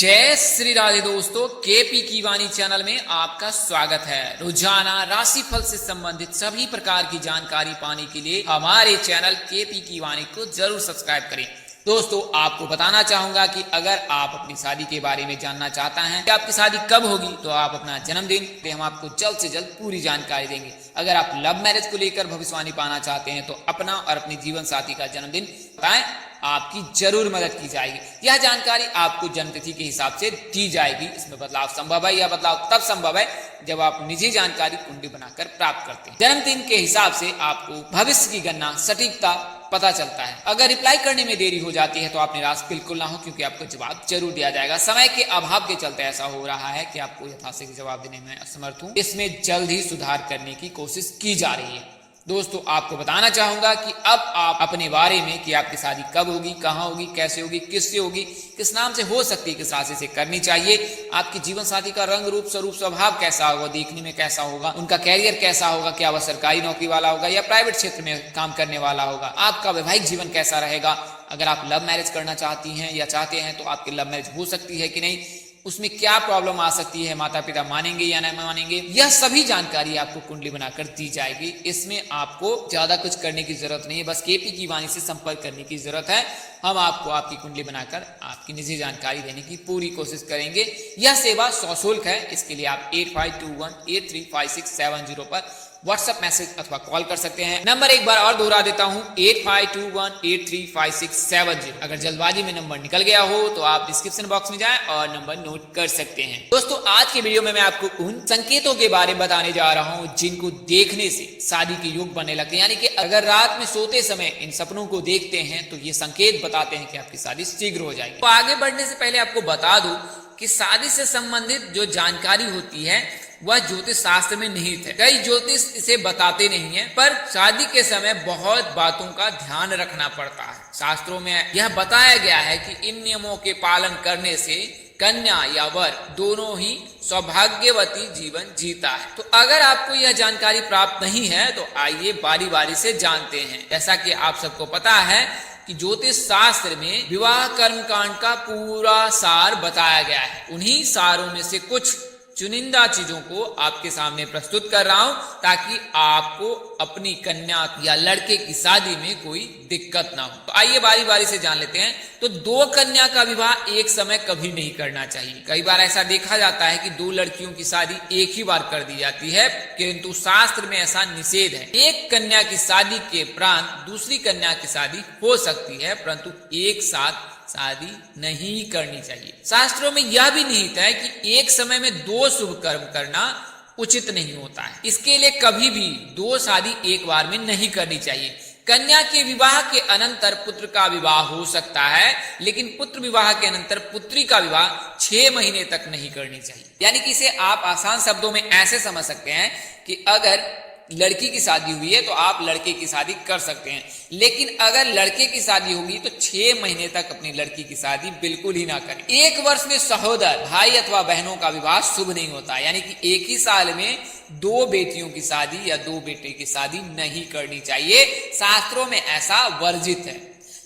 जय श्री राधे दोस्तों, केपी की वाणी चैनल में आपका स्वागत है। रोजाना राशिफल से संबंधित सभी प्रकार की जानकारी पाने के लिए हमारे चैनल केपी की वाणी को जरूर सब्सक्राइब करें। दोस्तों, आपको बताना चाहूंगा कि अगर आप अपनी शादी के बारे में जानना चाहता हैं कि आपकी शादी कब होगी, तो आप अपना जन्मदिन तो हम आपको जल्द से जल्द पूरी जानकारी देंगे। अगर आप लव मैरिज को लेकर भविष्यवाणी पाना चाहते हैं तो अपना और अपने जीवन साथी का जन्मदिन बताएं, आपकी जरूर मदद की जाएगी। यह जानकारी आपको जन्मतिथि के हिसाब से दी जाएगी। इसमें बदलाव संभव है। यह बदलाव तब संभव है जब आप निजी जानकारी कुंडली बनाकर प्राप्त करते हैं। जन्मदिन के हिसाब से आपको भविष्य की गणना सटीकता पता चलता है। अगर रिप्लाई करने में देरी हो जाती है तो आप निराश बिल्कुल ना हो, क्योंकि आपको जवाब जरूर दिया जाएगा। समय के अभाव के चलते ऐसा हो रहा है कि आपको यथाशीघ्र जवाब देने में असमर्थ हूँ। इसमें जल्द ही सुधार करने की कोशिश की जा रही है। दोस्तों, आपको बताना चाहूंगा कि अब आप अपने बारे में कि आपकी शादी कब होगी, कहाँ होगी, कैसे होगी, किससे होगी, किस नाम से हो सकती है, किस राशि से करनी चाहिए, आपके जीवन साथी का रंग रूप स्वरूप स्वभाव कैसा होगा, देखने में कैसा होगा, उनका कैरियर कैसा होगा, क्या वह सरकारी नौकरी वाला होगा या प्राइवेट क्षेत्र में काम करने वाला होगा, आपका वैवाहिक जीवन कैसा रहेगा, अगर आप लव मैरिज करना चाहती हैं या चाहते हैं तो आपकी लव मैरिज हो सकती है कि नहीं, उसमें क्या प्रॉब्लम आ सकती है, माता पिता मानेंगे या नहीं मानेंगे, यह सभी जानकारी आपको कुंडली बनाकर दी जाएगी। इसमें आपको ज्यादा कुछ करने की जरूरत नहीं है, बस केपी की वाणी से संपर्क करने की जरूरत है। हम आपको आपकी कुंडली बनाकर आपकी निजी जानकारी देने की पूरी कोशिश करेंगे। यह सेवा सशुल्क है। इसके लिए आप 8521835670 पर व्हाट्सएप मैसेज अथवा कॉल कर सकते हैं। नंबर एक बार और दोहरा देता हूं, 8521835670। अगर जल्दबाजी में नंबर निकल गया हो तो आप डिस्क्रिप्शन बॉक्स में जाएं और नंबर नोट कर सकते हैं। दोस्तों, आज के वीडियो में मैं आपको उन संकेतों के बारे में बताने जा रहा हूं जिनको देखने से शादी के योग बनने लगते हैं। यानी कि अगर रात में सोते समय इन सपनों को देखते हैं तो ये संकेत बताते हैं कि आपकी शादी शीघ्र हो जाएगी। तो आगे बढ़ने से पहले आपको बता दूं कि शादी से संबंधित जो जानकारी होती है वह ज्योतिष शास्त्र में निहित है। कई ज्योतिष इसे बताते नहीं है, पर शादी के समय बहुत बातों का ध्यान रखना पड़ता है। शास्त्रों में यह बताया गया है कि इन नियमों के पालन करने से कन्या या वर दोनों ही सौभाग्यवती जीवन जीता है। तो अगर आपको यह जानकारी प्राप्त नहीं है तो आइए बारी बारी से जानते हैं। जैसा कि आप सबको पता है कि ज्योतिष शास्त्र में विवाह कर्मकांड का पूरा सार बताया गया है। उन्हीं सारों में से कुछ चुनिंदा चीजों को आपके सामने प्रस्तुत कर रहा हूं ताकि आपको अपनी कन्या या लड़के की शादी में कोई दिक्कत ना हो। तो आइए बारी बारी से जान लेते हैं। तो दो कन्या का विवाह एक समय कभी नहीं करना चाहिए। कई बार ऐसा देखा जाता है कि दो लड़कियों की शादी एक ही बार कर दी जाती है, किंतु शास्त्र में ऐसा निषेध है। एक कन्या की शादी के उपरांत दूसरी कन्या की शादी हो सकती है, परंतु एक साथ शादी नहीं करनी चाहिए। शास्त्रों में यह भी निहित है कि एक समय में दो शुभ कर्म करना उचित नहीं होता है। इसके लिए कभी भी दो शादी एक बार में नहीं करनी चाहिए। कन्या के विवाह के अनंतर पुत्र का विवाह हो सकता है, लेकिन पुत्र विवाह के अनंतर पुत्री का विवाह 6 महीने तक नहीं करनी चाहिए। यानी कि इसे आप आसान शब्दों में ऐसे समझ सकते हैं कि अगर लड़की की शादी हुई है तो आप लड़के की शादी कर सकते हैं, लेकिन अगर लड़के की शादी होगी तो 6 महीने तक अपनी लड़की की शादी बिल्कुल ही ना करें। एक वर्ष में सहोदर भाई अथवा बहनों का विवाह शुभ नहीं होता। यानी कि एक ही साल में दो बेटियों की शादी या दो बेटे की शादी नहीं करनी चाहिए। शास्त्रों में ऐसा वर्जित है।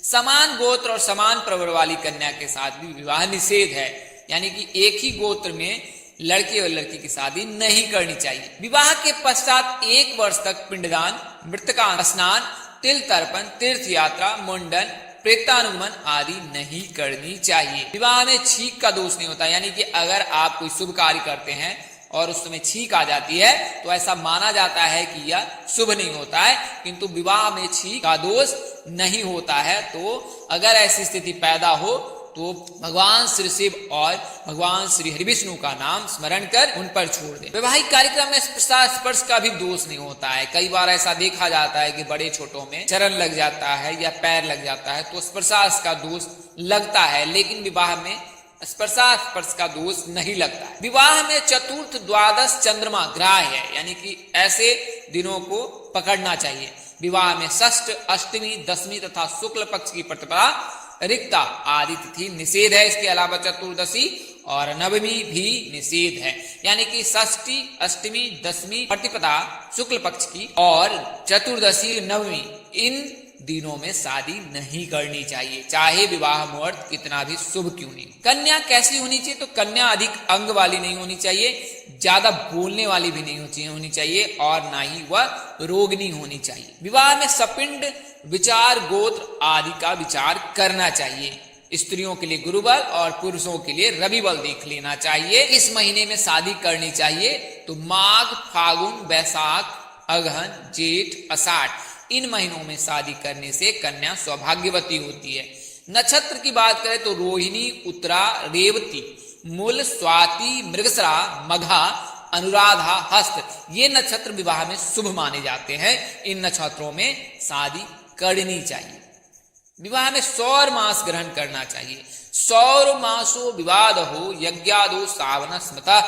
समान गोत्र और समान प्रवर वाली कन्या के साथ भी विवाह निषेध है। यानी कि एक ही गोत्र में लड़के और लड़की की शादी नहीं करनी चाहिए। विवाह के पश्चात 1 वर्ष तक पिंडदान, मृतका स्नान, तिल तर्पण, तीर्थ यात्रा, मुंडन, प्रेतानुगमन आदि नहीं करनी चाहिए। विवाह में छींक का दोष नहीं होता। यानी कि अगर आप कोई शुभ कार्य करते हैं और उस समय छींक आ जाती है तो ऐसा माना जाता है कि यह शुभ नहीं होता है, किंतु विवाह में छींक का दोष नहीं होता है। तो अगर ऐसी स्थिति पैदा हो तो भगवान श्री शिव और भगवान श्री हरिविष्णु का नाम स्मरण कर उन पर छोड़ दें। वैवाहिक कार्यक्रम में स्पर्श का भी दोष नहीं होता है। कई बार ऐसा देखा जाता है कि बड़े छोटों में चरण लग जाता है या पैर लग जाता है तो स्पर्श का दोष लगता है, लेकिन विवाह में स्पर्श का दोष नहीं लगता है। विवाह में चतुर्थ, द्वादश चंद्रमा ग्राह्य है। यानी कि ऐसे दिनों को पकड़ना चाहिए। विवाह में षष्ठ, अष्टमी, दशमी तथा शुक्ल पक्ष की प्रतिपदा, रिक्ता आदि तिथि निषेध है। इसके अलावा चतुर्दशी और नवमी भी निषेध है। यानी कि षष्ठी, अष्टमी, दशमी प्रतिपदा शुक्ल पक्ष की और चतुर्दशी, नवमी इन दिनों में शादी नहीं करनी चाहिए, चाहे विवाह मुहूर्त कितना भी शुभ क्यों नहीं। कन्या कैसी होनी चाहिए? तो कन्या अधिक अंग वाली नहीं होनी चाहिए, ज्यादा बोलने वाली भी नहीं होनी चाहिए और ना ही वह रोगनी होनी चाहिए। विवाह में सपिंड, विचार, गोत्र आदि का विचार करना चाहिए। स्त्रियों के लिए गुरुबल और पुरुषों के लिए रविबल देख लेना चाहिए। इस महीने में शादी करनी चाहिए तो माघ, फागुन, वैशाख, अगहन, जेठ, आषाढ़ इन महीनों में शादी करने से कन्या सौभाग्यवती होती है। नक्षत्र की बात करें तो रोहिणी, उत्तरा, रेवती, मूल, स्वाति, मृगशिरा, मघा, अनुराधा, हस्त ये नक्षत्र विवाह में शुभ माने जाते हैं। इन नक्षत्रों में शादी करनी चाहिए। विवाह में सौर मास ग्रहण करना चाहिए। सौर मासो विवाद हो यज्ञादो सावन स्मृता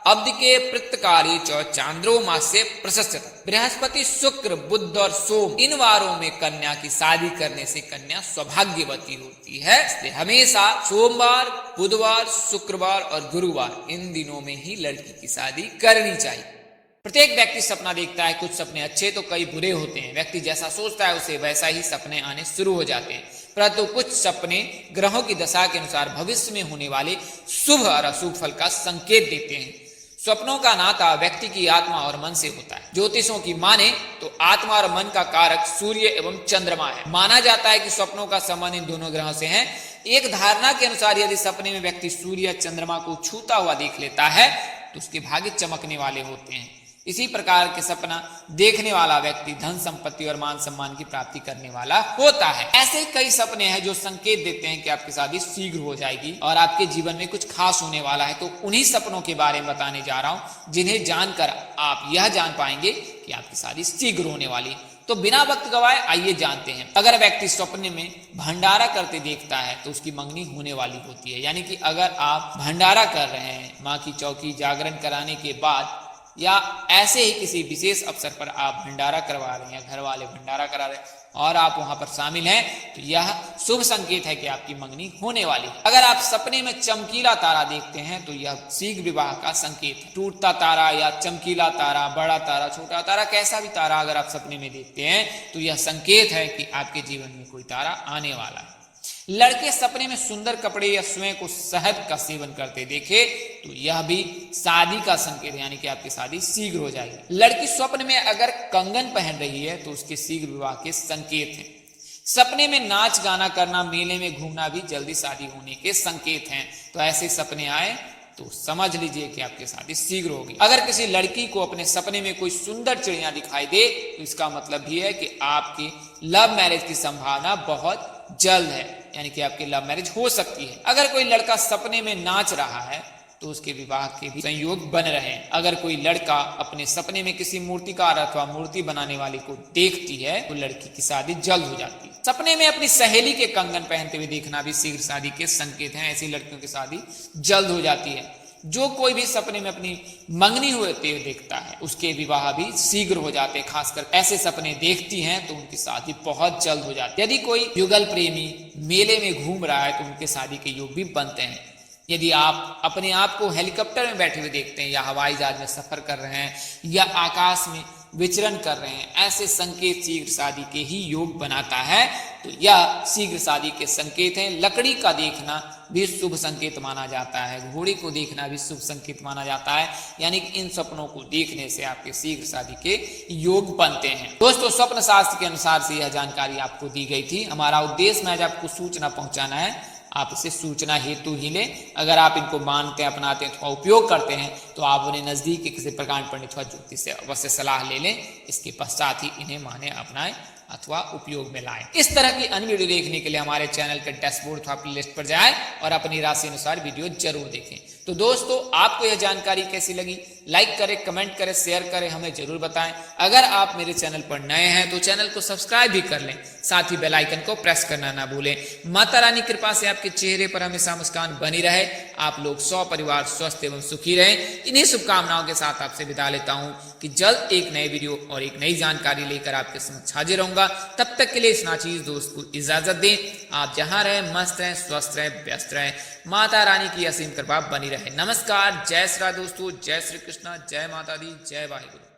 अब्द के प्रत्यकारी चांद्रो मास से प्रशस्त। बृहस्पति, शुक्र, बुध और सोम इन वारों में कन्या की शादी करने से कन्या सौभाग्यवती होती है। इसलिए हमेशा सोमवार, बुधवार, शुक्रवार और गुरुवार इन दिनों में ही लड़की की शादी करनी चाहिए। प्रत्येक व्यक्ति सपना देखता है, कुछ सपने अच्छे तो कई बुरे होते हैं। व्यक्ति जैसा सोचता है उसे वैसा ही सपने आने शुरू हो जाते हैं, परंतु कुछ सपने ग्रहों की दशा के अनुसार भविष्य में होने वाले शुभ और अशुभ फल का संकेत देते हैं। स्वप्नों का नाता व्यक्ति की आत्मा और मन से होता है। ज्योतिषों की माने तो आत्मा और मन का कारक सूर्य एवं चंद्रमा है। माना जाता है कि स्वप्नों का संबंध इन दोनों ग्रहों से है। एक धारणा के अनुसार यदि सपने में व्यक्ति सूर्य या चंद्रमा को छूता हुआ देख लेता है तो उसके भाग्य चमकने वाले होते हैं। इसी प्रकार के सपना देखने वाला व्यक्ति धन, संपत्ति और मान सम्मान की प्राप्ति करने वाला होता है। ऐसे कई सपने हैं जो संकेत देते हैं कि आपकी शादी शीघ्र हो जाएगी और आपके जीवन में कुछ खास होने वाला है। तो उन्हीं सपनों के बारे में बताने जा रहा हूं जिन्हें जानकर आप यह जान पाएंगे कि आपकी शादी शीघ्र होने वाली। तो बिना वक्त गवाए आइए जानते हैं। अगर व्यक्ति स्वप्न में भंडारा करते देखता है तो उसकी मंगनी होने वाली होती है। यानी कि अगर आप भंडारा कर रहे हैं, माँ की चौकी जागरण कराने के बाद या ऐसे ही किसी विशेष अवसर पर आप भंडारा करवा रहे हैं, घर वाले भंडारा करा रहे हैं और आप वहां पर शामिल हैं, तो यह शुभ संकेत है कि आपकी मंगनी होने वाली है। अगर आप सपने में चमकीला तारा देखते हैं तो यह शीघ्र विवाह का संकेत है। टूटता तारा या चमकीला तारा, बड़ा तारा, छोटा तारा, कैसा भी तारा अगर आप सपने में देखते हैं तो यह संकेत है कि आपके जीवन में कोई तारा आने वाला है। लड़के सपने में सुंदर कपड़े या स्वयं को शहद का सेवन करते देखे तो यह भी शादी का संकेत है, यानी कि आपकी शादी शीघ्र हो जाएगी। लड़की स्वप्न में अगर कंगन पहन रही है तो उसके शीघ्र विवाह के संकेत हैं। सपने में नाच गाना करना, मेले में घूमना भी जल्दी शादी होने के संकेत हैं। तो ऐसे सपने आए तो समझ लीजिए कि आपकी शादी शीघ्र होगी। अगर किसी लड़की को अपने सपने में कोई सुंदर चिड़िया दिखाई दे तो इसका मतलब भी है कि आपकी लव मैरिज की संभावना बहुत जल्द है, यानी कि आपकी लव मैरिज हो सकती है। अगर कोई लड़का सपने में नाच रहा है तो उसके विवाह के भी संयोग बन रहे हैं। अगर कोई लड़का अपने सपने में किसी मूर्तिकार अथवा मूर्ति बनाने वाले को देखती है तो लड़की की शादी जल्द हो जाती है। सपने में अपनी सहेली के कंगन पहनते हुए देखना भी शीघ्र शादी के संकेत हैं। ऐसी लड़कियों की शादी जल्द हो जाती है। जो कोई भी सपने में अपनी मंगनी होते हुए देखता है उसके विवाह भी शीघ्र हो जाते हैं। खासकर ऐसे सपने देखती हैं तो उनकी शादी बहुत जल्द हो जाती है। यदि कोई युगल प्रेमी मेले में घूम रहा है तो उनके शादी के योग भी बनते हैं। यदि आप अपने आप को हेलीकॉप्टर में बैठे हुए देखते हैं या हवाई जहाज में सफर कर रहे हैं या आकाश में विचरण कर रहे हैं, ऐसे संकेत शीघ्र शादी के ही योग बनाता है। तो यह शीघ्र शादी के संकेत हैं। लकड़ी का देखना भी शुभ संकेत माना जाता है, घोड़े को देखना भी शुभ संकेत माना जाता है। यानी कि इन सपनों को देखने से आपके शीघ्र शादी के योग बनते हैं। दोस्तों, स्वप्न शास्त्र के अनुसार से यह जानकारी आपको दी गई थी। हमारा उद्देश्य में आज आपको सूचना पहुंचाना है। आप इसे सूचना हेतु ही लें। अगर आप इनको मानते हैं, अपनाते हैं, अथवा उपयोग करते हैं तो आप उन्हें नजदीक के किसी प्रकांड पंडित अथवा ज्योतिष से अवश्य सलाह ले लें। इसके पश्चात ही इन्हें माने, अपनाएं अथवा उपयोग में लाएं। इस तरह की अन्य वीडियो देखने के लिए हमारे चैनल के डैशबोर्ड अथवा प्लेलिस्ट पर जाएं और अपनी राशि अनुसार वीडियो जरूर देखें। तो दोस्तों, आपको यह जानकारी कैसी लगी? लाइक करें, कमेंट करें, शेयर करें, हमें जरूर बताएं। अगर आप मेरे चैनल पर नए हैं तो चैनल को सब्सक्राइब भी कर लें, साथ ही बेल आइकन को प्रेस करना ना भूलें। माता रानी कृपा से आपके चेहरे पर हमेशा मुस्कान बनी रहे। आप लोग सपरिवार स्वस्थ एवं सुखी रहें। इन्हीं शुभकामनाओं के साथ आपसे विदा लेता हूं कि जल्द एक नए वीडियो और एक नई जानकारी लेकर आपके समक्ष हाजिर रहूंगा। तब तक के लिए इस नाचीज दोस्त को इजाजत दें। आप जहां रहें मस्त रहें, स्वस्थ रहें, व्यस्त रहें। माता रानी की असीम कृपा बनी रहे। नमस्कार, जय श्री राधे दोस्तों, जय श्री कृष्णा, जय माता दी, जय वाहिगुरु।